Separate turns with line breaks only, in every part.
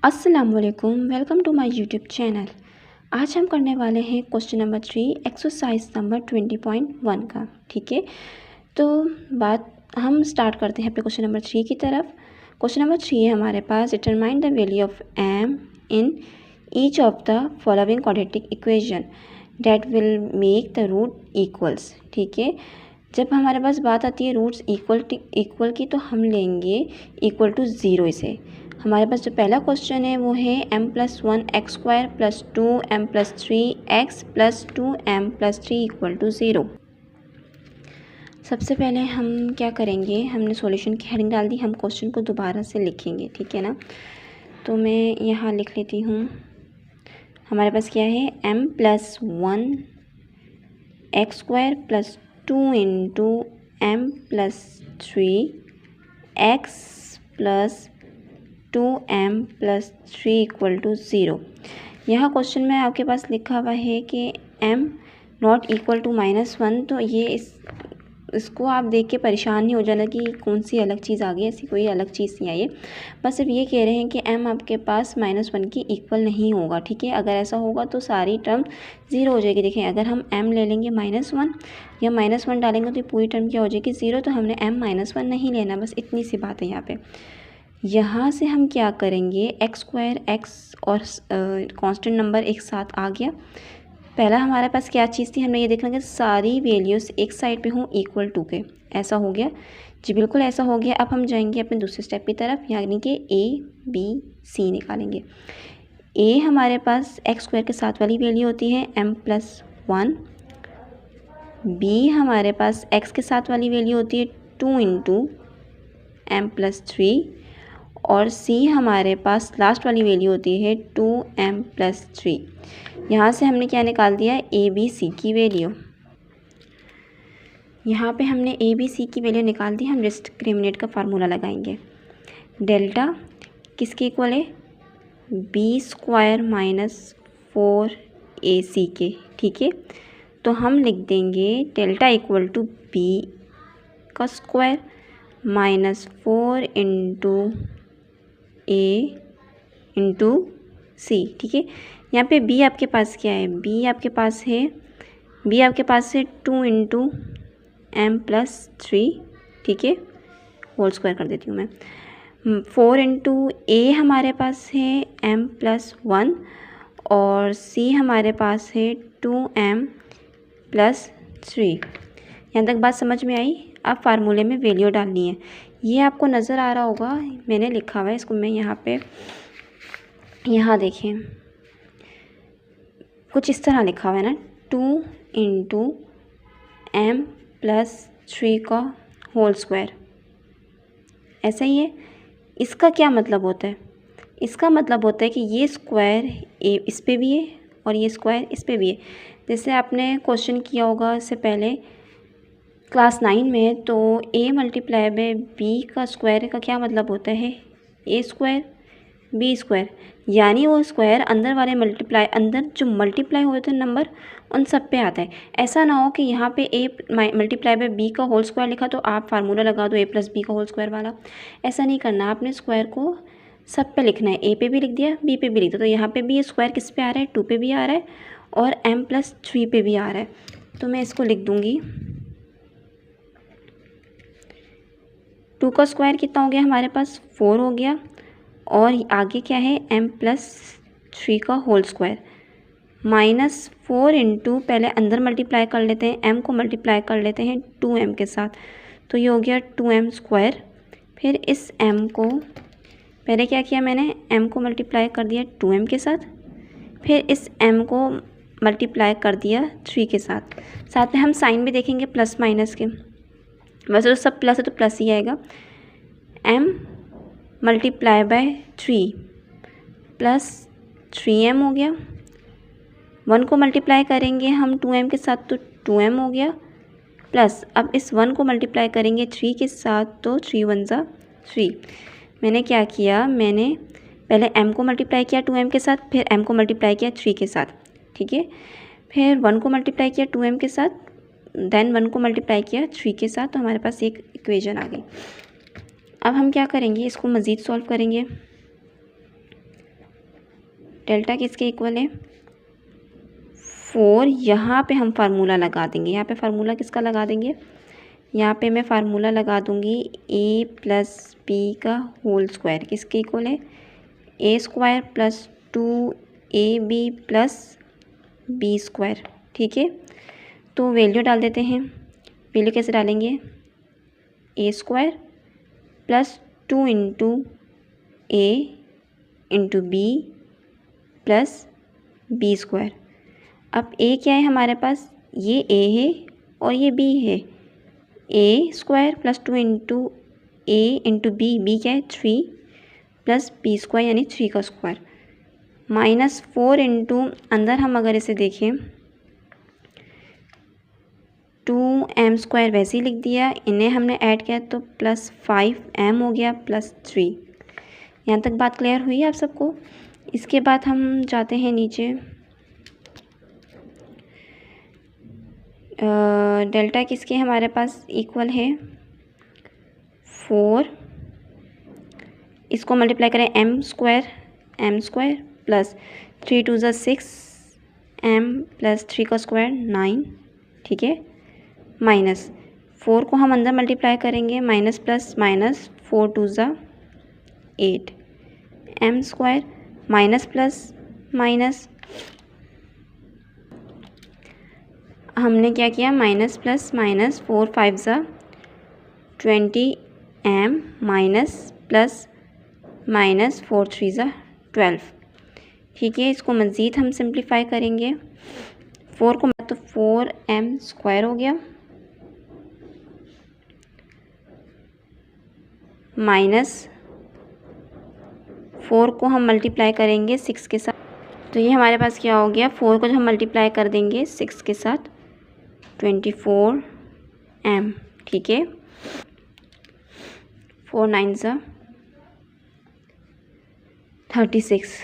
अस्सलामुअलैकुम, welcome to my YouTube channel. आज हम करने वाले हैं क्वेश्चन नंबर 3 एक्सरसाइज नंबर 20.1 का। ठीक है, तो बात हम स्टार्ट करते हैं अपने क्वेश्चन नंबर 3 की तरफ। क्वेश्चन नंबर 3 है हमारे पास, determine the value of m in each of the following quadratic equation that will make the root equals. ठीक है, जब हमारे पास बात आती है रूट्स इक्वल की, तो हम लेंगे इक्वल टू ज़ीरो। इसे हमारे पास जो पहला क्वेश्चन है वो है m+1 x² + 2m + 3x + 2m + 3 = 0। सबसे पहले हम क्या करेंगे, हमने सॉल्यूशन की हेडिंग डाल दी, हम क्वेश्चन को दोबारा से लिखेंगे। ठीक है ना, तो मैं यहाँ लिख लेती हूँ। हमारे पास क्या है, m+1 x² + 2 × m + 3x + 2m + 3 = 0। यहाँ क्वेश्चन में आपके पास लिखा हुआ है कि m नॉट इक्वल टू -1, तो ये इसको आप देख के परेशान नहीं हो जाना कि कौन सी अलग चीज़ आ गई। ऐसी कोई अलग चीज़ नहीं आई है, बस सिर्फ ये कह रहे हैं कि m आपके पास -1 की इक्वल नहीं होगा। ठीक है, अगर ऐसा होगा तो सारी टर्म ज़ीरो हो जाएगी। देखें, अगर हम m ले लेंगे -1 या -1 डालेंगे तो पूरी टर्म क्या हो जाएगी, ज़ीरो। तो हमने m -1 नहीं लेना, बस इतनी सी बात है यहाँ पे। यहाँ से हम क्या करेंगे, x² x और कांस्टेंट नंबर एक साथ आ गया। पहला हमारे पास क्या चीज़ थी, हमने ये देखना कि सारी वैल्यूज़ एक साइड पे हों इक्वल टू के। ऐसा हो गया जी, बिल्कुल ऐसा हो गया। अब हम जाएंगे अपने दूसरे स्टेप की तरफ, यानी कि a b c निकालेंगे। a हमारे पास x² के साथ वाली वैल्यू होती है m+1, b हमारे पास x के साथ वाली वैल्यू होती है 2 × m + 3, और c हमारे पास लास्ट वाली वैल्यू होती है 2m + 3। यहाँ से हमने क्या निकाल दिया, a b c की वैल्यू। यहाँ पे हमने a b c की वैल्यू निकाल दी। हम डिस्क्रिमिनेट का फार्मूला लगाएंगे। डेल्टा किसके इक्वल है, b² - 4ac के। ठीक है, तो हम लिख देंगे डेल्टा इक्वल टू b का स्क्वायर -4 × a × c। ठीक है, यहाँ पे b आपके पास क्या है, b आपके पास है 2 × m + 3। ठीक है, होल स्क्वायर कर देती हूँ मैं। 4 × a हमारे पास है m + 1, और c हमारे पास है 2m + 3। यहाँ तक बात समझ में आई। अब फार्मूले में वैल्यू डालनी है। ये आपको नज़र आ रहा होगा, मैंने लिखा हुआ है इसको मैं यहाँ देखें, कुछ इस तरह लिखा हुआ है ना, 2 × m + 3 का होल स्क्वायर। ऐसा ही है। इसका क्या मतलब होता है, इसका मतलब होता है कि ये स्क्वायर इस पे भी है और ये स्क्वायर इस पे भी है। जैसे आपने क्वेश्चन किया होगा इससे पहले क्लास 9 में, तो a × b का स्क्वायर का क्या मतलब होता है, a² b², यानी वो स्क्वायर अंदर वाले अंदर जो मल्टीप्लाई हुए थे नंबर, उन सब पे आता है। ऐसा ना हो कि यहाँ पे a × b का होल स्क्वायर लिखा तो आप फार्मूला लगा दो a + b का होल स्क्वायर वाला। ऐसा नहीं करना, आपने स्क्वायर को सब पे लिखना है। a पे भी लिख दिया, b पे भी लिख दिया, तो यहाँ पे भी स्क्वायर किस पे आ रहा है, 2 पे भी आ रहा है और m + 3 पे भी आ रहा है। तो मैं इसको लिख दूँगी, 2 का स्क्वायर कितना हो गया हमारे पास, 4 हो गया, और आगे क्या है, m + 3 का होल स्क्वायर -4 × पहले अंदर मल्टीप्लाई कर लेते हैं, m को मल्टीप्लाई कर लेते हैं 2m के साथ, तो ये हो गया 2m²। फिर इस m को पहले क्या किया मैंने, m को मल्टीप्लाई कर दिया 2m के साथ, फिर इस m को मल्टीप्लाई कर दिया 3 के साथ। साथ में हम साइन भी देखेंगे प्लस माइनस के, वैसे तो सब प्लस है तो प्लस ही आएगा। m × 3 + 3m हो गया, 1 को मल्टीप्लाई करेंगे हम 2m के साथ तो 2m हो गया, प्लस अब इस 1 को मल्टीप्लाई करेंगे 3 के साथ तो 3 × 1 = 3। मैंने क्या किया, मैंने पहले m को मल्टीप्लाई किया 2m के साथ, फिर m को मल्टीप्लाई किया 3 के साथ। ठीक है, फिर 1 को मल्टीप्लाई किया 2m के साथ, देन 1 को मल्टीप्लाई किया 3 के साथ, तो हमारे पास एक इक्वेशन आ गई। अब हम क्या करेंगे, इसको मज़ीद सॉल्व करेंगे। डेल्टा किसके इक्वल है 4। यहाँ पे हम फार्मूला लगा देंगे, यहाँ पे फार्मूला किसका लगा देंगे, यहाँ पे मैं फार्मूला लगा दूँगी a प्लस बी का होल स्क्वायर किसके इक्वल है a square plus 2ab plus B square. ठीक है, तो वैल्यू डाल देते हैं। वैल्यू कैसे डालेंगे, a square plus 2 into a into B plus B square. अब a क्या है हमारे पास, ये a है और ये b है। a square plus 2 into a into B, B क्या है 3 प्लस बी स्क्वायर यानी 3 का स्क्वायर माइनस 4 इंटू अंदर हम अगर इसे देखें 2m स्क्वायर वैसे ही लिख दिया, इन्हें हमने ऐड किया तो प्लस 5m हो गया प्लस 3। यहाँ तक बात क्लियर हुई आप सबको। इसके बाद हम जाते हैं नीचे, डेल्टा किसके हमारे पास इक्वल है 4, इसको मल्टीप्लाई करें m स्क्वायर प्लस 3 2 ज़ा 6 m प्लस 3 का स्क्वायर 9। ठीक है, माइनस 4 को हम अंदर मल्टीप्लाई करेंगे, माइनस प्लस माइनस 4 2 ज़ा 8 m square minus plus minus हमने क्या किया, माइनस प्लस माइनस 4 5 ज़ा 20 m माइनस प्लस माइनस 4 3 ज़ा 12। ठीक है, इसको मज़ीद हम सिंप्लीफाई करेंगे, 4 को तो 4m स्क्वायर हो गया माइनस 4 को हम मल्टीप्लाई करेंगे 6 के साथ, तो ये हमारे पास क्या हो गया, 4 को जो हम मल्टीप्लाई कर देंगे 6 के साथ 24m। ठीक है, 4 9 ज़ा 36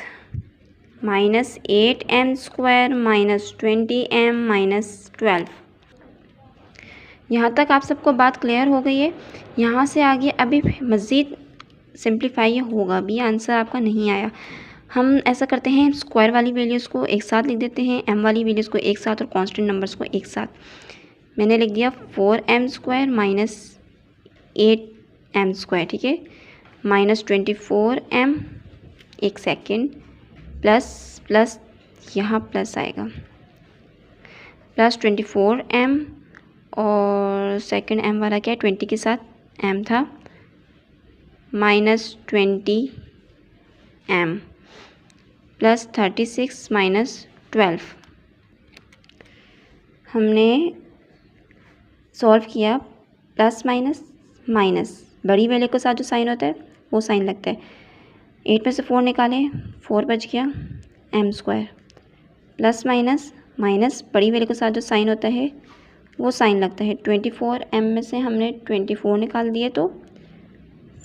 minus 8m square minus 20m minus 12। यहाँ तक आप सबको बात क्लियर हो गई है। यहाँ से आगे अभी मज़ीद सिंप्लीफाई होगा, अभी आंसर आपका नहीं आया। हम ऐसा करते हैं, स्क्वायर वाली वैल्यूज़ को एक साथ लिख देते हैं, m वाली वैल्यूज़ को एक साथ और कांस्टेंट नंबर्स को एक साथ। मैंने लिख दिया 4m square minus 8m square. ठीक है, माइनस 24m, एक सेकेंड, प्लस यहाँ प्लस आएगा, प्लस 24m और सेकेंड m वाला क्या है 20 के साथ m था, माइनस 20m प्लस 36 माइनस 12। हमने सॉल्व किया, प्लस माइनस माइनस, बड़ी वैल्यू के साथ जो साइन होता है वो साइन लगता है। 8 में से 4 निकालें, 4 बच गया m square, plus minus minus, बड़ी वैल्यू के साथ जो साइन होता है वो साइन लगता है। 24m में से हमने 24 निकाल दिए तो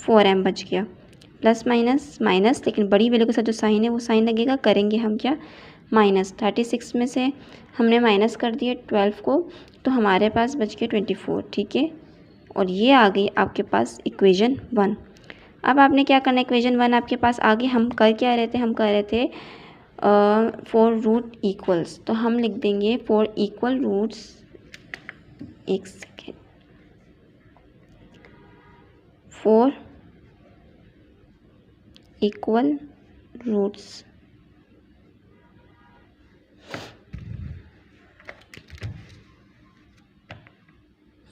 4m बच गया, प्लस माइनस माइनस, लेकिन बड़ी वैल्यू के साथ जो साइन है वो साइन लगेगा, करेंगे हम क्या माइनस। 36 में से हमने माइनस कर दिए 12 को, तो हमारे पास बच गया 24। ठीक है, और ये आ गई आपके पास इक्वेशन 1। अब आपने क्या करना है, इक्वेशन 1 आपके पास आगे हम कर क्या रहे थे, हम कर रहे थे फॉर रूट इक्वल्स, तो हम लिख देंगे फॉर इक्वल रूट्स, एक second, for equal roots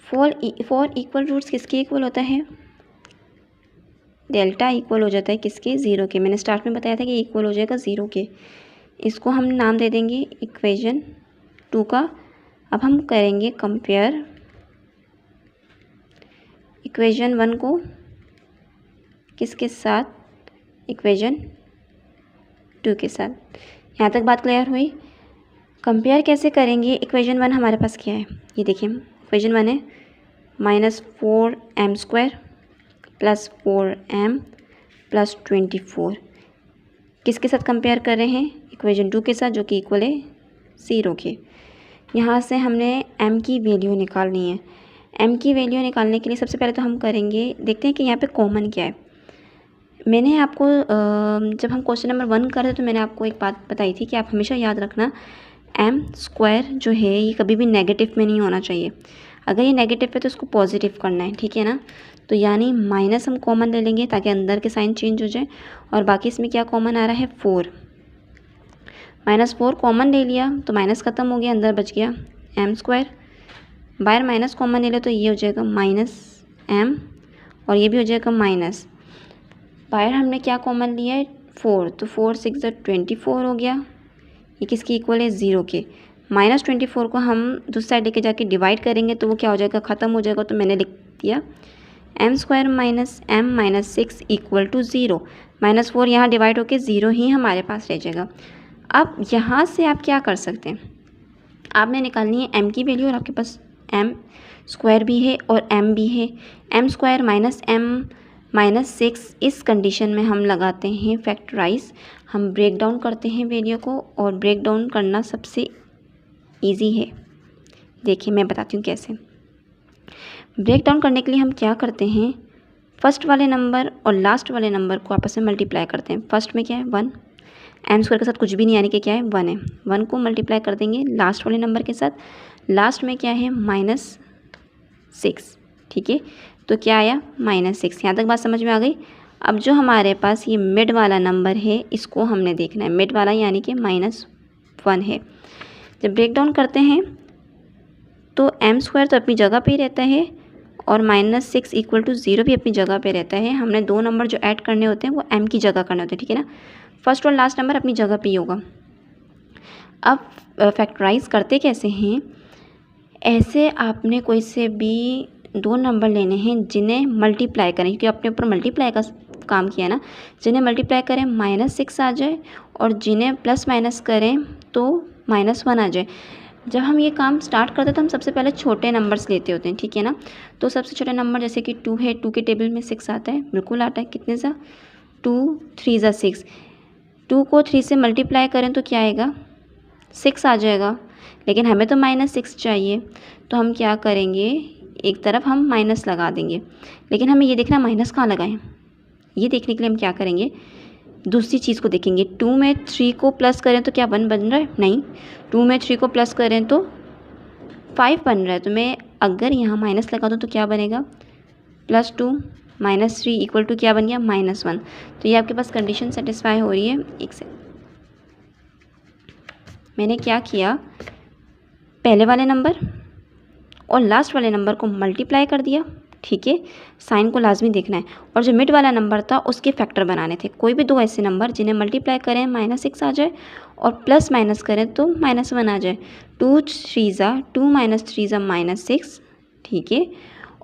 for equal roots किसके इक्वल होता है, डेल्टा इक्वल हो जाता है किसके, 0 के। मैंने स्टार्ट में बताया था कि इक्वल हो जाएगा 0 के। इसको हम नाम दे देंगे इक्वेशन 2 का। अब हम करेंगे कंपेयर इक्वेशन 1 को किसके साथ, इक्वेशन 2 के साथ। यहाँ तक बात क्लियर हुई। कंपेयर कैसे करेंगे, इक्वेशन 1 हमारे पास क्या है, ये देखिए इक्वेशन 1 है minus 4m square plus 4m plus 24, किसके साथ कंपेयर कर रहे हैं, इक्वेशन 2 के साथ, जो कि इक्वल है 0 के। यहाँ से हमने m की वैल्यू निकालनी है। m की वैल्यू निकालने के लिए सबसे पहले तो हम करेंगे, देखते हैं कि यहाँ पे कॉमन क्या है। मैंने आपको जब हम क्वेश्चन नंबर 1 कर रहे थे तो मैंने आपको एक बात बताई थी कि आप हमेशा याद रखना एम स्क्वायर जो है ये कभी भी नेगेटिव में नहीं होना चाहिए। अगर ये नेगेटिव है तो इसको पॉजिटिव करना है, ठीक है ना। तो यानी माइनस हम कॉमन ले लेंगे ताकि अंदर के साइन चेंज हो जाए। और बाकी इसमें क्या कॉमन आ रहा है, 4, -4 कॉमन ले लिया तो माइनस ख़त्म हो गया, अंदर बच गया एम स्क्वायर। बाहर माइनस कॉमन ले लिया तो ये हो जाएगा -m और ये भी हो जाएगा माइनस। बाहर हमने क्या कॉमन लिया है, 4, तो 4 6 24 हो गया। ये किसके इक्वल है, 0 के। -24 को हम दूसरी साइड लेके जाके डिवाइड करेंगे तो वो क्या हो जाएगा, ख़त्म हो जाएगा। तो मैंने लिख दिया m² - m - 6 = 0। -4 यहाँ डिवाइड होके 0 ही हमारे पास रह जाएगा। अब यहाँ से आप क्या कर सकते हैं, आपने निकालनी है m की वैल्यू और आपके पास m² भी है और m भी है। m² - m - 6 इस कंडीशन में हम लगाते हैं फैक्टराइज। हम ब्रेक डाउन करते हैं वैल्यू को और ब्रेक डाउन करना सबसे इजी है। देखिए मैं बताती हूँ कैसे। ब्रेक डाउन करने के लिए हम क्या करते हैं, फर्स्ट वाले नंबर और लास्ट वाले नंबर को आपस में मल्टीप्लाई करते हैं। फर्स्ट में क्या है 1, m² के साथ कुछ भी नहीं यानी कि क्या है 1 है, 1 को मल्टीप्लाई कर देंगे लास्ट वाले नंबर के साथ। लास्ट में क्या है -6, ठीक है। तो क्या आया -6। यहाँ तक बात समझ में आ गई। अब जो हमारे पास ये मिड वाला नंबर है इसको हमने देखना है, मिड वाला यानी कि -1 है। जब ब्रेक डाउन करते हैं तो m² तो अपनी जगह पे ही रहता है और -6 = 0 भी अपनी जगह पे रहता है। हमने दो नंबर जो ऐड करने होते हैं वो m की जगह करने होते हैं, ठीक है ना। फर्स्ट और लास्ट नंबर अपनी जगह पे ही होगा। अब फैक्टराइज करते कैसे हैं, ऐसे आपने कोई से भी दो नंबर लेने हैं जिन्हें मल्टीप्लाई करें, क्योंकि अपने ऊपर मल्टीप्लाई का काम किया ना। जिन्हें मल्टीप्लाई करें -6 आ जाए और जिन्हें प्लस माइनस करें तो -1 आ जाए। जब हम ये काम स्टार्ट करते हैं तो हम सबसे पहले छोटे नंबर्स लेते होते हैं, ठीक है ना। तो सबसे छोटे नंबर जैसे कि 2 है, 2 के टेबल में 6 आता है, बिल्कुल आता है। कितने सा 2 3 6, 2 को 3 से मल्टीप्लाई करें तो क्या आएगा 6 आ जाएगा। लेकिन हमें तो -6 चाहिए तो हम क्या करेंगे, एक तरफ हम माइनस लगा देंगे। लेकिन हमें ये देखना माइनस कहाँ लगाएं, ये देखने के लिए हम क्या करेंगे, दूसरी चीज़ को देखेंगे। 2 में 3 को प्लस करें तो क्या 1 बन रहा है, नहीं। 2 में 3 को प्लस करें तो 5 बन रहा है। तो मैं अगर यहाँ माइनस लगा दूँ तो क्या बनेगा, +2 - 3 = क्या बन गया -1। तो ये आपके पास कंडीशन सेटिस्फाई हो रही है। एक से मैंने क्या किया, पहले वाले नंबर और लास्ट वाले नंबर को मल्टीप्लाई कर दिया, ठीक है। साइन को लाजमी देखना है। और जो मिड वाला नंबर था उसके फैक्टर बनाने थे। कोई भी दो ऐसे नंबर जिन्हें मल्टीप्लाई करें -6 आ जाए और प्लस माइनस करें तो -1 आ जाए। 2 3 2 - 3 -6, ठीक है।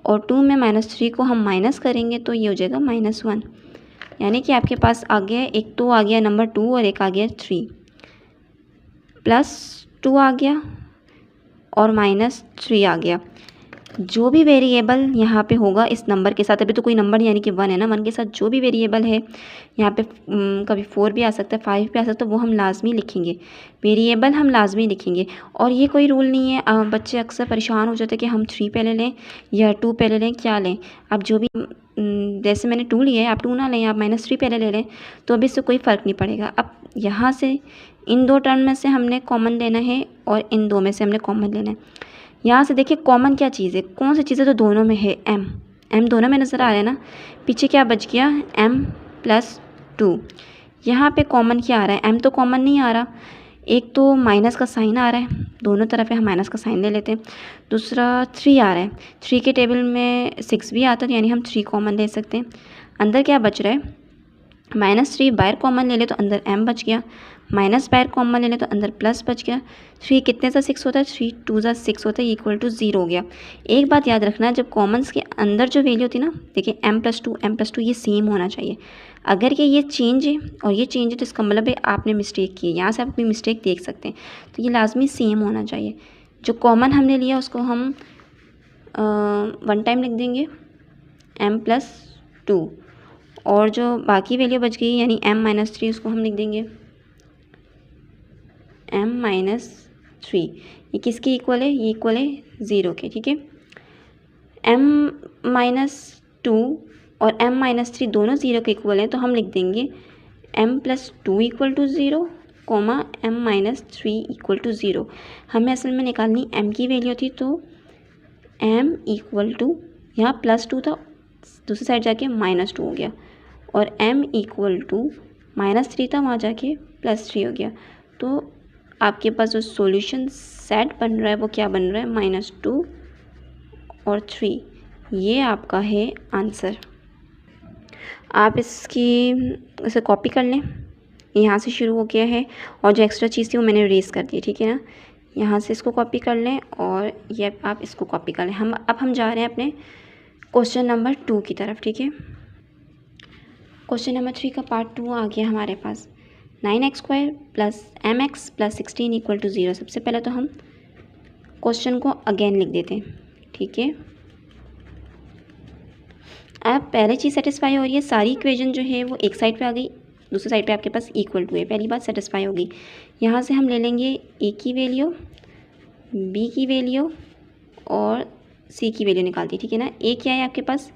और 2 में -3 को हम माइनस करेंगे तो ये हो जाएगा -1। यानी कि आपके पास आ गया, एक तो आ गया नंबर 2 और एक आ गया 3, +2 आ गया और -3 आ गया। जो भी वेरिएबल यहाँ पे होगा इस नंबर के साथ, अभी तो कोई नंबर नहीं यानी कि 1 है ना, 1 के साथ जो भी वेरिएबल है यहाँ पे कभी 4 भी आ सकता है, 5 भी आ सकता है, वो हम लाजमी लिखेंगे। वेरिएबल हम लाजमी लिखेंगे। और ये कोई रूल नहीं है, बच्चे अक्सर परेशान हो जाते हैं कि हम 3 पहले लें या 2 पहले लें, क्या लें। अब जो भी जैसे मैंने 2 लिया है, आप 2 ना लें, आप -3 पहले ले लें तो अभी इससे कोई फ़र्क नहीं पड़ेगा। अब यहाँ से इन दो टर्म में से हमने कॉमन लेना है और इन दो में से हमने कॉमन लेना है। यहाँ से देखिए कॉमन क्या चीज़ है, कौन सी चीज़ है, तो दोनों में है m दोनों में नज़र आ रहा है ना। पीछे क्या बच गया m+2। यहाँ पे कॉमन क्या आ रहा है, m तो कॉमन नहीं आ रहा, एक तो माइनस का साइन आ रहा है, दोनों तरफ हम माइनस का साइन ले लेते हैं। दूसरा 3 आ रहा है, 3 के टेबल में 6 भी आता है यानी हम 3 कॉमन ले सकते हैं। अंदर क्या बच रहा है, -3 बाहर कॉमन ले ले तो अंदर m बच गया, माइनस बाहर कॉमन ले ले तो अंदर प्लस बच गया। 3 कितने सा 6 होता है, 3 2 6 होता है, = 0 हो गया। एक बात याद रखना, जब कॉमन्स के अंदर जो वैल्यू होती है ना, देखिए m+2 ये सेम होना चाहिए। अगर ये चेंज है और ये चेंज है तो इसका मतलब है आपने मिस्टेक की है। यहाँ से आप अपनी मिस्टेक देख सकते हैं, तो ये लाजमी सेम होना चाहिए। जो कॉमन हमने लिया उसको हम 1 टाइम लिख देंगे m+2 और जो बाकी वैल्यू बच गई यानी m-3 उसको हम लिख देंगे m-3। ये किसकी इक्वल है, ये इक्वल है 0 के, ठीक है। m-2 और m-3 दोनों 0 के इक्वल हैं, तो हम लिख देंगे m+2 equal to 0, m-3 equal to 0। हमें असल में निकालनी m की वैल्यू थी, तो m इक्वल टू, यहाँ +2 था, दूसरी साइड जाके -2 हो गया, और m इक्वल टू -3 था, वहाँ जाके +3 हो गया। तो आपके पास जो सॉल्यूशन सेट बन रहा है वो क्या बन रहा है, -2 और 3। ये आपका है आंसर। आप इसे कॉपी कर लें, यहाँ से शुरू हो गया है और जो एक्स्ट्रा चीज़ थी वो मैंने इरेज़ कर दी, ठीक है ना। यहाँ से इसको कॉपी कर लें और ये आप इसको कॉपी कर लें। हम जा रहे हैं अपने क्वेश्चन नंबर 2 की तरफ, ठीक है। क्वेश्चन नंबर 3 का पार्ट 2 आ गया हमारे पास। 9x² + mx + 16 equal to 0। सबसे पहले तो हम क्वेश्चन को अगेन लिख देते हैं, ठीक है। अब पहले चीज़ सेटिस्फाई हो रही है, सारी इक्वेशन जो है वो एक साइड पे आ गई, दूसरी साइड पे आपके पास इक्वल टू है। पहली बात सेटिस्फाई होगी। यहाँ से हम ले लेंगे ए की वैल्यू, बी की वैल्यू और सी की वैल्यू निकालती है, ठीक है ना। ए क्या है आपके पास,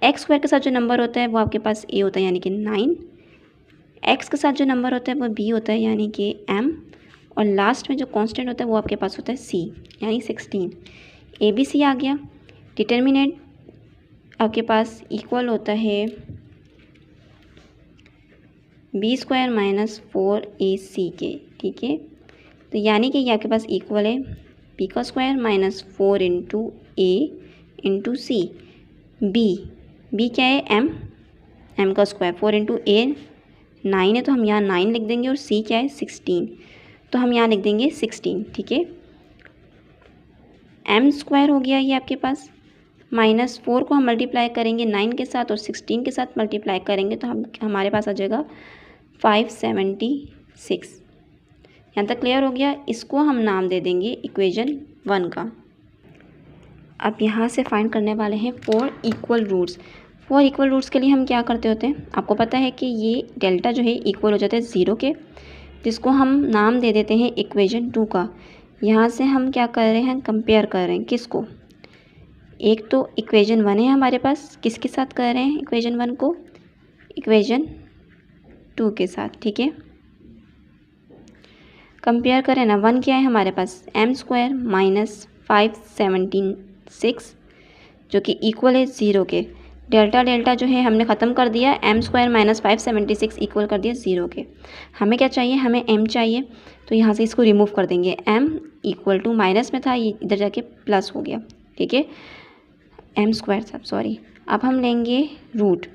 x² के साथ जो नंबर होता है वो आपके पास ए होता है, यानी कि 9। x के साथ जो नंबर होता है वो b होता है, यानी कि m। और लास्ट में जो कांस्टेंट होता है वो आपके पास होता है c, यानी 16। ABC आ गया। डिटर्मिनेंट आपके पास इक्वल होता है b² - 4ac के, ठीक है। तो यानी कि ये आपके पास इक्वल है b² - 4 × a × c। b क्या है, m का स्क्वायर, 4 × a 9 है, तो हम यहाँ 9 लिख देंगे, और c क्या है 16, तो हम यहाँ लिख देंगे 16, ठीक है। m² हो गया ये आपके पास, -4 को हम मल्टीप्लाई करेंगे 9 के साथ और 16 के साथ मल्टीप्लाई करेंगे तो हमारे पास आ जाएगा 576। यहाँ तक क्लियर हो गया। इसको हम नाम दे देंगे इक्वेशन 1 का। अब यहाँ से फाइंड करने वाले हैं 4 इक्वल रूट्स। 4 इक्वल रूट्स के लिए हम क्या करते होते हैं, आपको पता है कि ये डेल्टा जो है इक्वल हो जाता है 0 के, जिसको हम नाम दे देते हैं इक्वेशन 2 का। यहाँ से हम क्या कर रहे हैं, कंपेयर कर रहे हैं किसको, एक तो इक्वेशन 1 है हमारे पास, किसके साथ कर रहे हैं इक्वेशन 1 को, इक्वेशन 2 के साथ, ठीक है। कंपेयर करें ना, 1 क्या है हमारे पास, m² - 576 जो कि इक्वल है 0 के। डेल्टा जो है हमने ख़त्म कर दिया, m² - 576 इक्वल कर दिया 0 के। हमें क्या चाहिए, हमें m चाहिए, तो यहाँ से इसको रिमूव कर देंगे। m इक्वल टू माइनस में था, ये इधर जाके प्लस हो गया, ठीक है, m² था, सॉरी। अब हम लेंगे रूट,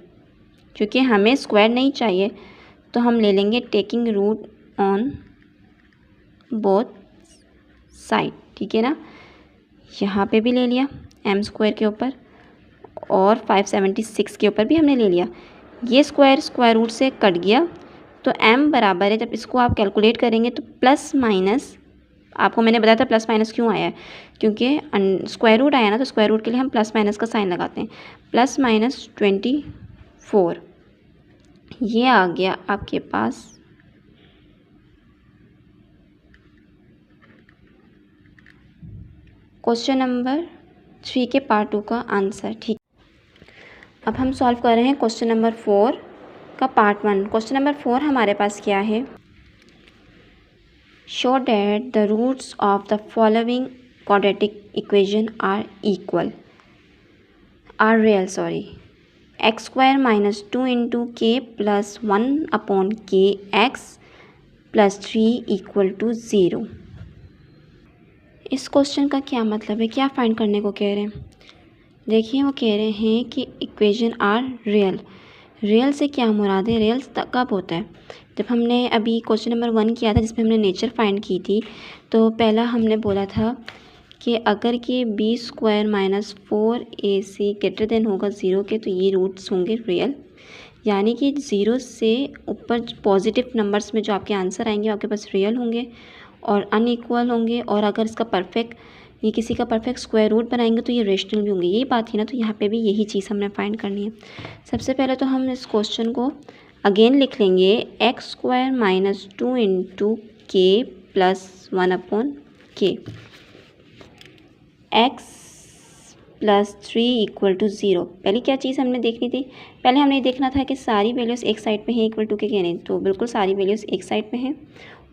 क्योंकि हमें स्क्वायर नहीं चाहिए तो हम ले लेंगे taking root on both side, ठीक है ना। यहाँ पे भी ले लिया m² के ऊपर और 576 के ऊपर भी हमने ले लिया। ये स्क्वायर रूट से कट गया, तो m बराबर है, जब इसको आप कैलकुलेट करेंगे तो प्लस माइनस, आपको मैंने बताया था प्लस माइनस क्यों आया है, क्योंकि स्क्वायर रूट आया ना, तो स्क्वायर रूट के लिए हम प्लस माइनस का साइन लगाते हैं। +-24 ये आ गया आपके पास क्वेश्चन नंबर 3 के पार्ट 2 का आंसर, ठीक। अब हम सॉल्व कर रहे हैं क्वेश्चन नंबर 4 का पार्ट 1। क्वेश्चन नंबर 4 हमारे पास क्या है, show that the roots of the following quadratic equation are real, x² - 2 × k + 1/k x + 3 = 0। इस क्वेश्चन का क्या मतलब है, क्या फाइंड करने को कह रहे हैं। देखिए वो कह रहे हैं कि इक्वेशन आर रियल से क्या मुराद है, रियल कब होता है, जब हमने अभी क्वेश्चन नंबर 1 किया था जिसमें हमने नेचर फाइंड की थी, तो पहला हमने बोला था कि अगर कि b² - 4ac ग्रेटर देन होगा 0 के, तो ये रूट्स होंगे रियल, यानी कि 0 से ऊपर पॉजिटिव नंबर्स में जो आपके आंसर आएंगे आपके पास रियल होंगे और अनइक्वल होंगे, और अगर इसका ये किसी का परफेक्ट स्क्वायर रूट बनाएंगे तो ये रेशनल भी होंगे। यही बात थी ना, तो यहाँ पे भी यही चीज़ हमने फाइंड करनी है। सबसे पहले तो हम इस क्वेश्चन को अगेन लिख लेंगे, x² - 2 × k + 1/k, x plus 3 equal to 0। पहले क्या चीज़ हमने देखनी थी, पहले हमने देखना था कि सारी वैल्यूज़ एक साइड पे हैं इक्वल टू के क्या नहीं, तो बिल्कुल सारी वैल्यूज़ एक साइड पे हैं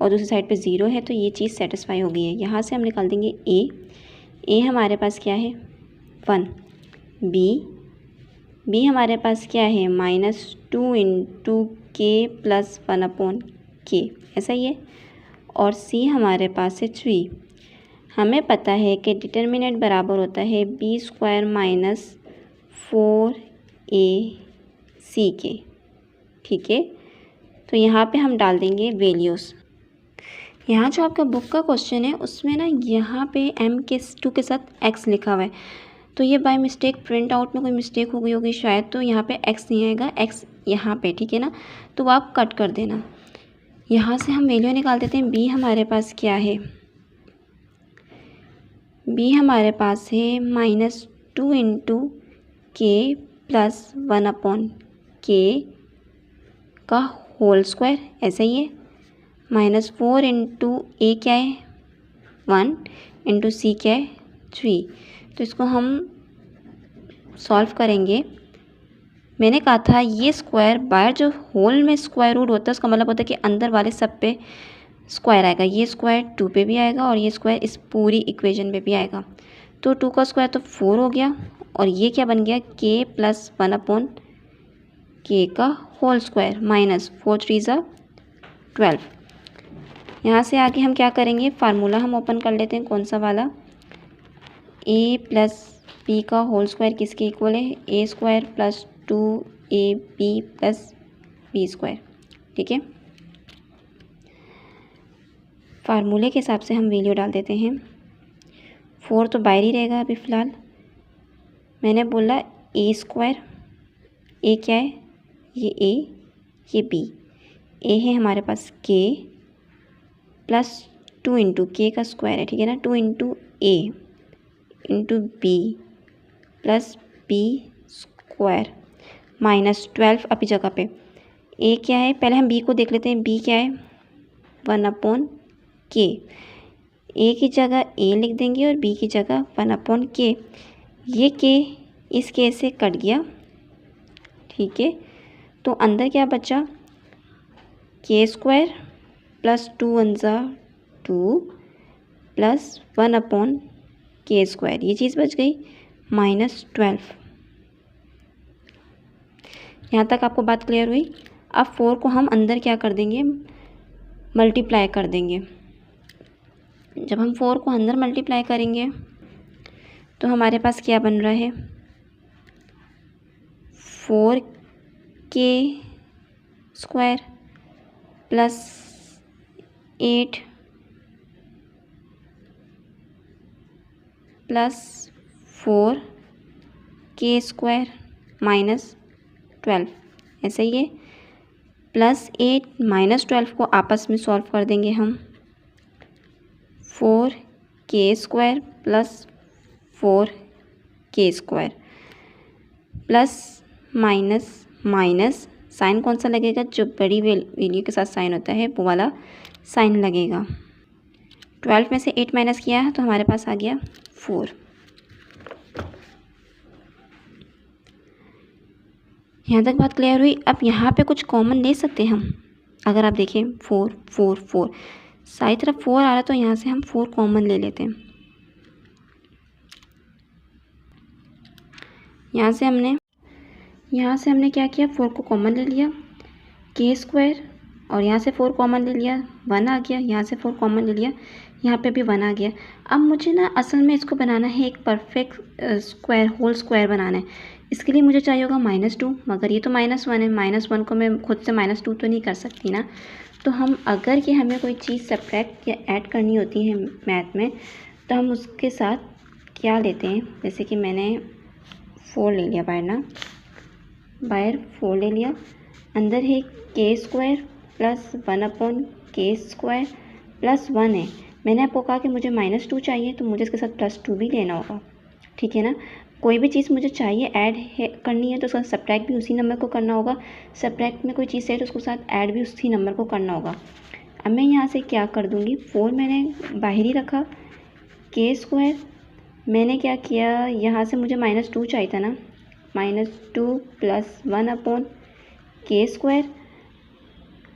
और दूसरी साइड पे 0 है, तो ये चीज़ सेटिस्फाई हो गई है। यहाँ से हम निकाल देंगे ए हमारे पास क्या है 1, बी हमारे पास क्या है -2 इंटू के प्लस 1 अपॉन के, ऐसा ही है। और सी हमारे पास है 3। हमें पता है कि डिटर्मिनेंट बराबर होता है b² - 4ac के, ठीक है। तो यहाँ पे हम डाल देंगे वैल्यूज़। यहाँ जो आपका बुक का क्वेश्चन है उसमें ना यहाँ पे m2 के साथ x लिखा हुआ है, तो ये बाय मिस्टेक प्रिंट आउट में कोई मिस्टेक हो गई होगी शायद, तो यहाँ पे x नहीं आएगा, x यहाँ पे, ठीक है ना, तो आप कट कर देना। यहाँ से हम वैल्यू निकाल देते हैं। b हमारे पास क्या है, b हमारे पास है -2 इंटू के प्लस 1 अपॉन के का होल स्क्वायर, ऐसा ही है। -4 इंटू ए क्या है 1 इंटू सी क्या है 3। तो इसको हम सॉल्व करेंगे। मैंने कहा था ये स्क्वायर बाहर जो होल में स्क्वायर रूट होता है उसका मतलब होता है कि अंदर वाले सब पे स्क्वायर आएगा। ये स्क्वायर 2 पे भी आएगा और ये स्क्वायर इस पूरी इक्वेशन पे भी आएगा। तो 2 का स्क्वायर तो 4 हो गया और ये क्या बन गया के प्लस 1 अपॉन के का होल स्क्वायर -4 3 ज़ा 12। यहाँ से आगे हम क्या करेंगे, फार्मूला हम ओपन कर लेते हैं। कौन सा वाला, a प्लस बी का होल स्क्वायर किसके इक्वल है, a² plus 2ab plus b², ठीक है। फार्मूले के हिसाब से हम वैल्यू डाल देते हैं। 4 तो बाहर ही रहेगा अभी फ़िलहाल। मैंने बोला a², a क्या है, ये a ये b, a है हमारे पास k प्लस 2 इंटू के का स्क्वायर है, ठीक है ना, 2 into a into B plus b² -12 अपनी जगह पे। a क्या है, पहले हम b को देख लेते हैं। b क्या है 1 अपॉन के, a की जगह a लिख देंगे और b की जगह 1 अपॉन के। ये k इस k से कट गया, ठीक है। तो अंदर क्या बचा, k² प्लस 2 1 ज़ा 2 प्लस 1 अपॉन k², ये चीज़ बच गई -12। यहाँ तक आपको बात क्लियर हुई। अब 4 को हम अंदर क्या कर देंगे, मल्टीप्लाई कर देंगे। जब हम 4 को अंदर मल्टीप्लाई करेंगे तो हमारे पास क्या बन रहा है, 4k² प्लस 8 प्लस 4k² -12, ऐसा ही है। प्लस 8 -12 को आपस में सॉल्व कर देंगे हम। 4k² plus 4k² plus minus sign कौन सा लगेगा, जो बड़ी वैल्यू के साथ साइन होता है वो वाला साइन लगेगा। 12 में से 8 माइनस किया है तो हमारे पास आ गया 4। यहाँ तक बात क्लियर हुई। अब यहाँ पे कुछ कॉमन ले सकते हैं हम। अगर आप देखें 4 4 4 सारी तरफ 4 आ रहा है तो यहाँ से हम 4 कॉमन ले लेते हैं। यहाँ से हमने क्या किया, 4 को कॉमन ले लिया, k² और यहाँ से 4 कॉमन ले लिया, 1 आ गया। यहाँ से 4 कॉमन ले लिया, यहाँ पे भी 1 आ गया। अब मुझे ना असल में इसको बनाना है, एक परफेक्ट स्क्वायर होल स्क्वायर बनाना है। इसके लिए मुझे चाहिए होगा -2, मगर ये तो -1 है। -1 को मैं खुद से -2 तो नहीं कर सकती ना। तो हम अगर कि हमें कोई चीज़ सब्ट्रैक्ट या ऐड करनी होती है मैथ में, तो हम उसके साथ क्या लेते हैं, जैसे कि मैंने 4 ले लिया बाहर 4 ले लिया, अंदर है k² plus 1 upon k² plus 1 है। मैंने आपको कहा कि मुझे -2 चाहिए तो मुझे इसके साथ +2 भी लेना होगा, ठीक है ना। कोई भी चीज़ मुझे चाहिए ऐड करनी है तो उसका सब्ट्रैक्ट भी उसी नंबर को करना होगा। सब्ट्रैक्ट में कोई चीज़ है तो उसके साथ ऐड भी उसी नंबर को करना होगा। अब मैं यहाँ से क्या कर दूँगी, 4 मैंने बाहर ही रखा, k² मैंने क्या किया, यहाँ से मुझे -2 चाहिए था ना, -2 + 1/k²,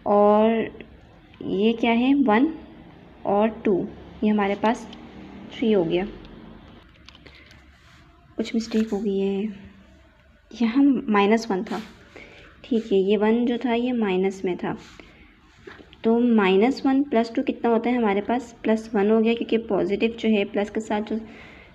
और ये क्या है 1 और 2, ये हमारे पास 3 हो गया। कुछ मिस्टेक हो गई है, यहाँ -1 था, ठीक है, ये 1 जो था ये माइनस में था, तो -1 + 2 कितना होता है हमारे पास, +1 हो गया, क्योंकि पॉजिटिव जो है प्लस के साथ जो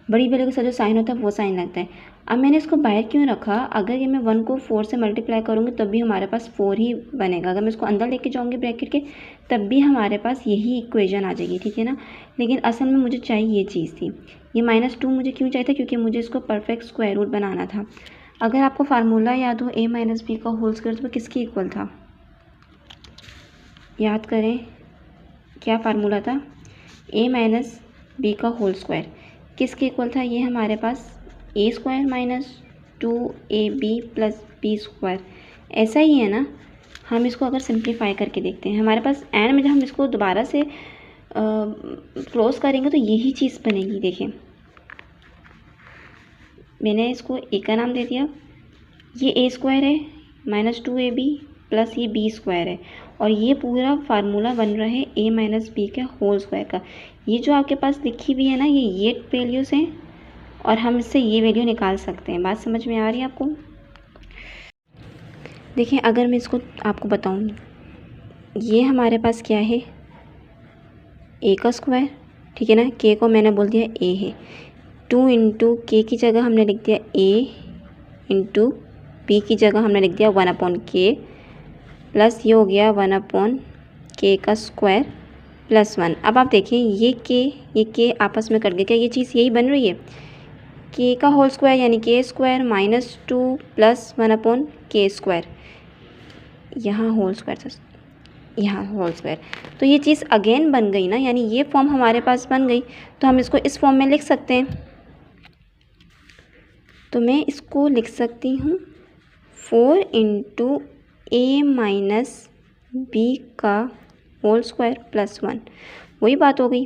बड़ी वैल्यू के साथ जो साइन होता है वो साइन लगता है। अब मैंने इसको बाहर क्यों रखा, अगर ये मैं 1 को 4 से मल्टीप्लाई करूँगी तब भी हमारे पास 4 ही बनेगा, अगर मैं इसको अंदर लेके जाऊँगी ब्रैकेट के तब भी हमारे पास यही इक्वेशन आ जाएगी, ठीक है ना। लेकिन असल में मुझे चाहिए ये चीज़ थी, ये -2 मुझे क्यों चाहिए था, क्योंकि मुझे इसको परफेक्ट स्क्वायर रूट बनाना था। अगर आपको फार्मूला याद हो a - b का होल स्क्वायर, तो वो किसके इक्वल था, याद करें, क्या फार्मूला था, a - b का होल स्क्वायर किसके इक्वल था, ये हमारे पास a² - 2ab + b², ऐसा ही है ना। हम इसको अगर सिंप्लीफाई करके देखते हैं, हमारे पास एंड में जब हम इसको दोबारा से क्लोज करेंगे तो यही चीज़ बनेगी। देखें, मैंने इसको a का नाम दे दिया, ये a² है -2ab प्लस ये b² है, और ये पूरा फार्मूला बन रहा है a - b के होल स्क्वायर का। ये जो आपके पास लिखी हुई है ना, ये वैल्यूज़ हैं और हम इससे ये वैल्यू निकाल सकते हैं। बात समझ में आ रही है आपको। देखिए, अगर मैं इसको आपको बताऊँ, ये हमारे पास क्या है, a का स्क्वायर, ठीक है ना, k को मैंने बोल दिया a है, 2 × k की जगह हमने लिख दिया a × b की जगह हमने लिख दिया 1/k, प्लस ये हो गया 1/k का स्क्वायर +1। अब आप देखें, ये k आपस में कट गया, क्या ये चीज़ यही बन रही है, k का होल स्क्वायर यानी k² -2 + 1/k², यहाँ होल स्क्वायर था, यहाँ होल स्क्वायर, तो ये चीज़ अगेन बन गई ना, यानी ये फॉर्म हमारे पास बन गई, तो हम इसको इस फॉर्म में लिख सकते हैं। तो मैं इसको लिख सकती हूँ 4 × a - b का होल स्क्वायर +1, वही बात हो गई।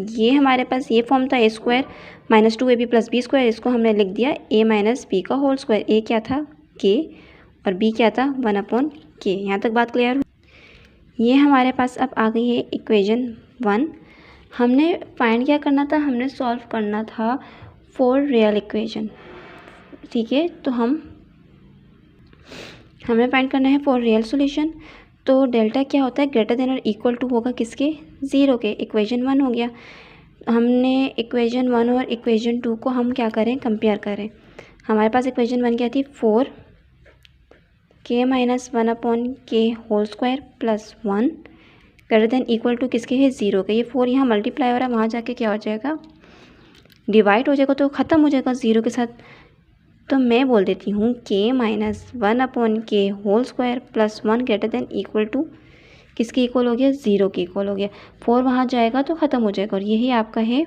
ये हमारे पास ये फॉर्म था a² - 2ab + b², इसको हमने लिख दिया a - b का होल स्क्वायर। a क्या था, k, और b क्या था 1/k। यहाँ तक बात क्लियर हो। ये हमारे पास अब आ गई है इक्वेशन 1। हमने फाइंड क्या करना था, हमने सॉल्व करना था फॉर रियल इक्वेशन, ठीक है। तो हमें फाइंड करना है फॉर रियल सॉल्यूशन। तो डेल्टा क्या होता है, ग्रेटर देन और इक्वल टू होगा किसके, 0 के। इक्वेशन 1 हो गया। हमने इक्वेशन 1 और इक्वेशन 2 को हम क्या करें, कंपेयर करें। हमारे पास इक्वेशन 1 क्या थी, 4k - 1/k whole square +1 greater than equal to किसके है, 0 के। ये 4 यहाँ मल्टीप्लाई हो रहा है, वहाँ जाके क्या हो जाएगा, डिवाइड हो जाएगा, तो ख़त्म हो जाएगा 0 के साथ। तो मैं बोल देती हूँ k - 1/k whole square +1 greater than equal to किसके इक्वल हो गया, 0 के इक्वल हो गया। 4 वहाँ जाएगा तो ख़त्म हो जाएगा, और यही आपका है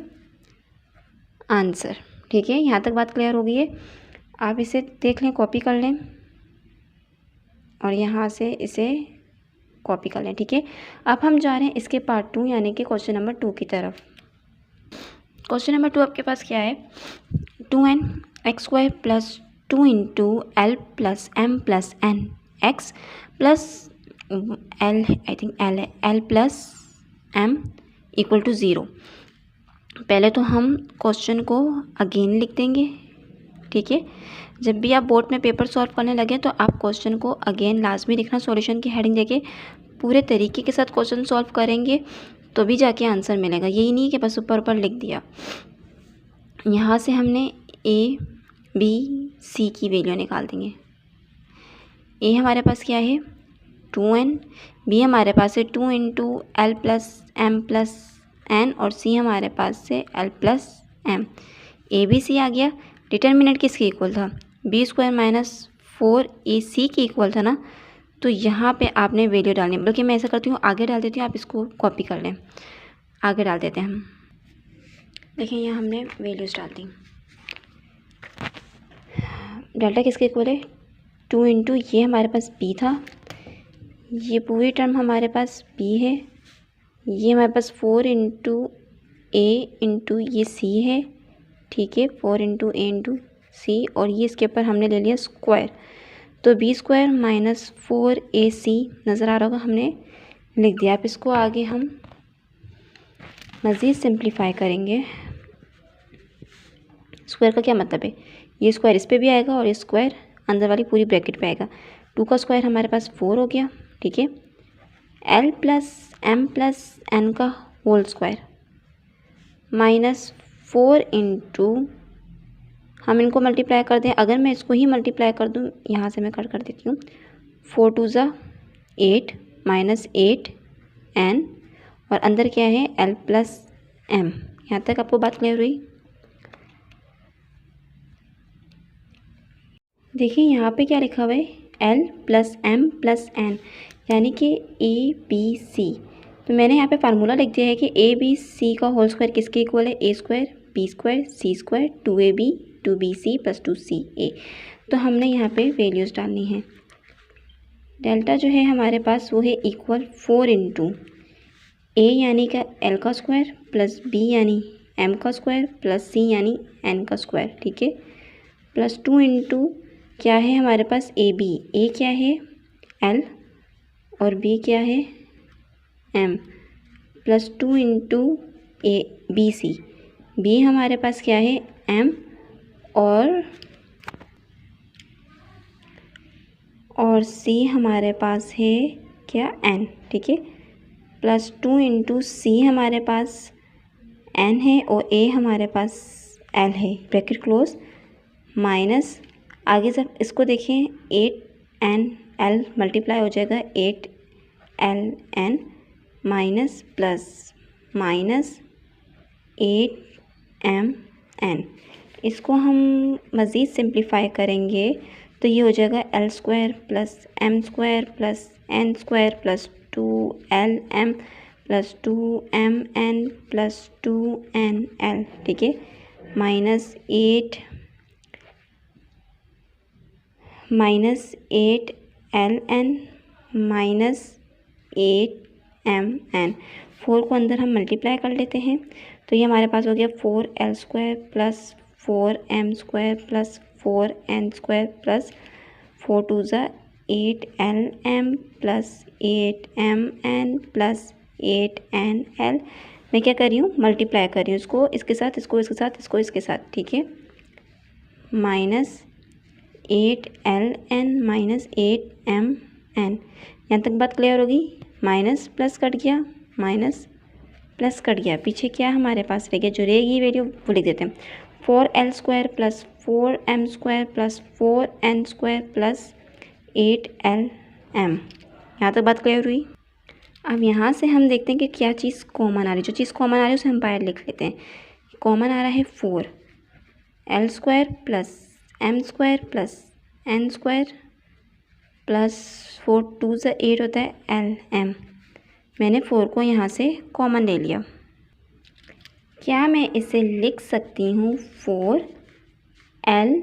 आंसर, ठीक है। यहाँ तक बात क्लियर हो गई है। आप इसे देख लें, कॉपी कर लें, और यहाँ से इसे कॉपी कर लें, ठीक है। अब हम जा रहे हैं इसके पार्ट 2 यानी कि क्वेश्चन नंबर 2 की तरफ। क्वेश्चन नंबर 2 आपके पास क्या है, 2nx² + 2 × l + m + n x + l, I think l है, l + m = 0। पहले तो हम क्वेश्चन को अगेन लिख देंगे, ठीक है। जब भी आप बोर्ड में पेपर सॉल्व करने लगे तो आप क्वेश्चन को अगेन लाजमी लिखना, सॉल्यूशन की हेडिंग देके पूरे तरीके के साथ क्वेश्चन सॉल्व करेंगे तो भी जाके आंसर मिलेगा। यही नहीं कि बस ऊपर लिख दिया। यहाँ से हमने a, b, c की वैल्यू निकाल देंगे। a हमारे पास क्या है, 2n, b हमारे पास है 2 × l + m + n, और c हमारे पास से l + m। a b c आ गया। डिटर्मिनेंट किसके इक्वल था, b² - 4ac के इक्वल था ना, तो यहाँ पे आपने वैल्यू डालनी है। बल्कि मैं ऐसा करती हूँ, आगे डाल देती हूँ, आप इसको कॉपी कर लें। आगे डाल देते हैं हम। देखिए, यहाँ हमने वैल्यूज़ डाल दी। डेल्टा किसके इक्वल है, 2 × ये हमारे पास b था, ये पूरी टर्म हमारे पास b है, ये हमारे पास 4 × a × ये c है, ठीक है, 4 इंटू ए इंटू सी, और ये इसके ऊपर हमने ले लिया स्क्वायर, तो बी स्क्वायर माइनस 4ac नज़र आ रहा होगा, हमने लिख दिया। अब इसको आगे हम मज़ीद सिंप्लीफाई करेंगे। स्क्वायर का क्या मतलब है, ये स्क्वायर इस पे भी आएगा और ये स्क्वायर अंदर वाली पूरी ब्रैकेट पे आएगा। 2 का स्क्वायर हमारे पास 4 हो गया, ठीक है। l plus M plus N का होल स्क्वायर माइनस 4 इंटू, हम इनको मल्टीप्लाई कर दें, अगर मैं इसको ही मल्टीप्लाई कर दूं, यहाँ से मैं कर देती हूँ, 4 2 ज़ा 8 माइनस 8 एन, और अंदर क्या है l प्लस एम। यहाँ तक आपको बात क्लियर हुई? देखिए यहाँ पे क्या लिखा हुआ है, l plus M plus N, यानी कि ए बी सी। तो मैंने यहाँ पे फार्मूला लिख दिया है कि ए बी सी का होल स्क्वायर किसके इक्वल है, A square B square C square 2ab 2bc plus 2ca। तो हमने यहाँ पे वैल्यूज़ डालनी है। डेल्टा जो है हमारे पास वो है इक्वल 4 इंटू ए यानी का एल का स्क्वायर प्लस बी यानी एम का स्क्वायर प्लस सी यानी एन का स्क्वायर, ठीक है, प्लस 2 इंटू क्या है हमारे पास ए बी, ए क्या है एल और बी क्या है M, plus 2 into A B C, B हमारे पास क्या है एम और सी हमारे पास है क्या एन, ठीक है, प्लस 2 इंटू सी हमारे पास एन है और ए हमारे पास एल है, ब्रैकेट क्लोज, माइनस आगे से इसको देखें 8 एन एल मल्टीप्लाई हो जाएगा 8 L N minus plus minus 8 M N. इसको हम मज़ीद सिंप्लीफाई करेंगे तो ये हो जाएगा L square plus M square plus N square plus 2 L M plus 2 M N plus 2 N L, ठीक है, minus 8 L N minus 8 M N. 4 को अंदर हम मल्टीप्लाई कर लेते हैं तो ये हमारे पास हो गया 4l square plus 4m square plus 4n square plus 4 2 ज़ा 8lm plus 8mn plus 8nl। मैं क्या कर रही हूँ, मल्टीप्लाई कर रही हूँ, इसको इसके साथ, इसको इसके साथ, इसको इसके साथ, ठीक है, माइनस 8ln माइनस 8mn। यहाँ तक बात क्लियर होगी? माइनस प्लस कट गया, माइनस प्लस कट गया, पीछे क्या हमारे पास रह गया, जो रहेगी वैल्यू वो लिख देते हैं, 4l square plus 4m square plus 4n square plus 8lm। यहाँ तक बात क्लियर हुई? अब यहाँ से हम देखते हैं कि क्या चीज़ कॉमन आ रही है, जो चीज़ कॉमन आ रही है उसे हम बाहर लिख लेते हैं। कॉमन आ रहा है 4l square plus M square plus N square plus 4 2 ज़ा 8 होता है एल एम। मैंने 4 को यहाँ से कॉमन ले लिया। क्या मैं इसे लिख सकती हूँ 4l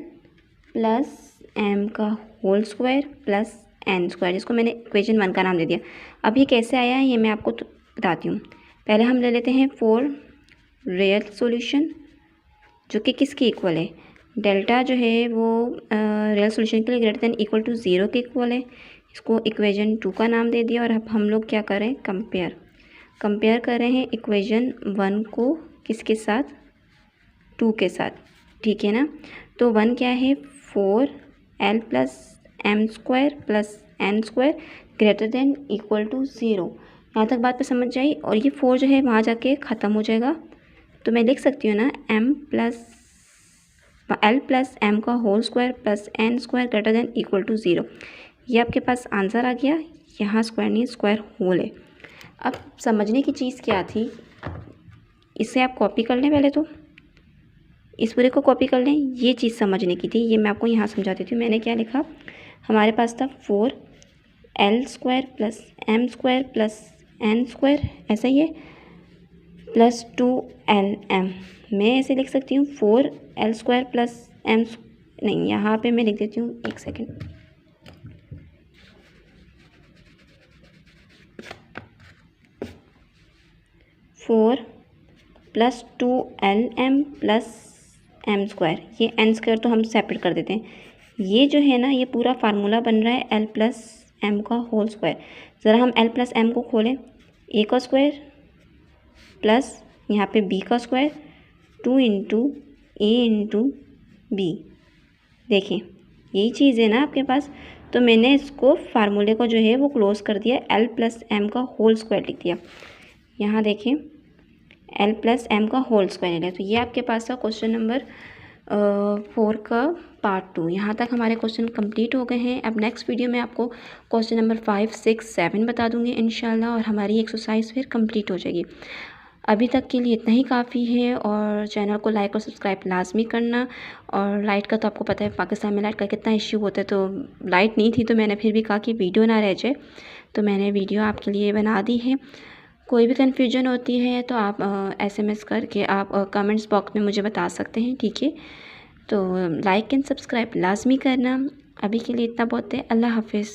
प्लस एम का whole square plus N square, जिसको मैंने इक्वेशन 1 का नाम दे दिया। अब ये कैसे आया है ये मैं आपको बताती हूँ। पहले हम ले लेते हैं 4 रियल सॉल्यूशन जो कि किसके इक्वल है, डेल्टा जो है वो रियल सॉल्यूशन के लिए ग्रेटर देन इक्वल टू 0 के इक्वल है। इसको इक्वेशन 2 का नाम दे दिया और अब हम लोग क्या करें, कंपेयर कर रहे हैं इक्वेशन 1 को किसके साथ, 2 के साथ, ठीक है ना। तो 1 क्या है 4l plus M square plus N square greater than equal to 0। यहाँ तक बात पे समझ जाई। और ये 4 जो है वहाँ जाके ख़त्म हो जाएगा, तो मैं लिख सकती हूँ ना एल प्लस एम का whole square plus N square greater than equal to 0। ये आपके पास आंसर आ गया। यहाँ स्क्वायर नहीं स्क्वायर होल है। अब समझने की चीज़ क्या थी, इसे आप कॉपी कर लें, पहले तो इस पूरे को कॉपी कर लें, ये चीज़ समझने की थी। ये मैं आपको यहाँ समझा देती हूँ। मैंने क्या लिखा, हमारे पास था 4l square plus M square plus N square, ऐसा ही है, प्लस 2lm। मैं ऐसे लिख सकती हूँ 4l स्क्वायर प्लस एम, नहीं यहाँ पे मैं लिख देती हूँ, एक second, four plus 2lm plus M square, ये एन स्क्वायर तो हम सेपरेट कर देते हैं। ये जो है ना ये पूरा फार्मूला बन रहा है एल प्लस एम का होल स्क्वायर। ज़रा हम एल प्लस एम को खोलें, ए का स्क्वायर प्लस यहाँ पे बी का स्क्वायर 2 इंटू ए इंटू बी। देखें यही चीज़ है ना आपके पास, तो मैंने इसको फार्मूले को जो है वो क्लोज कर दिया, एल प्लस एम का होल स्क्वायर लिख दिया। यहाँ देखें एल प्लस एम का होल स्क्वायर है। तो ये आपके पास का क्वेश्चन नंबर 4 का पार्ट 2। यहाँ तक हमारे क्वेश्चन कंप्लीट हो गए हैं। अब नेक्स्ट वीडियो में आपको क्वेश्चन नंबर 5, 6, 7 बता दूँगी इंशाल्लाह, और हमारी एक्सरसाइज फिर कंप्लीट हो जाएगी। अभी तक के लिए इतना ही काफ़ी है, और चैनल को लाइक और सब्सक्राइब लाजमी करना। और लाइट का तो आपको पता है पाकिस्तान में लाइट का कितना इश्यू होता है, तो लाइट नहीं थी तो मैंने फिर भी कहा कि वीडियो ना रह जाए, तो मैंने वीडियो आपके लिए बना दी है। कोई भी कन्फ्यूजन होती है तो आप SMS करके आप कमेंट्स बॉक्स में मुझे बता सकते हैं, ठीक है। तो लाइक एंड सब्सक्राइब लाजमी करना। अभी के लिए इतना बहुत है। अल्लाह हाफिज़।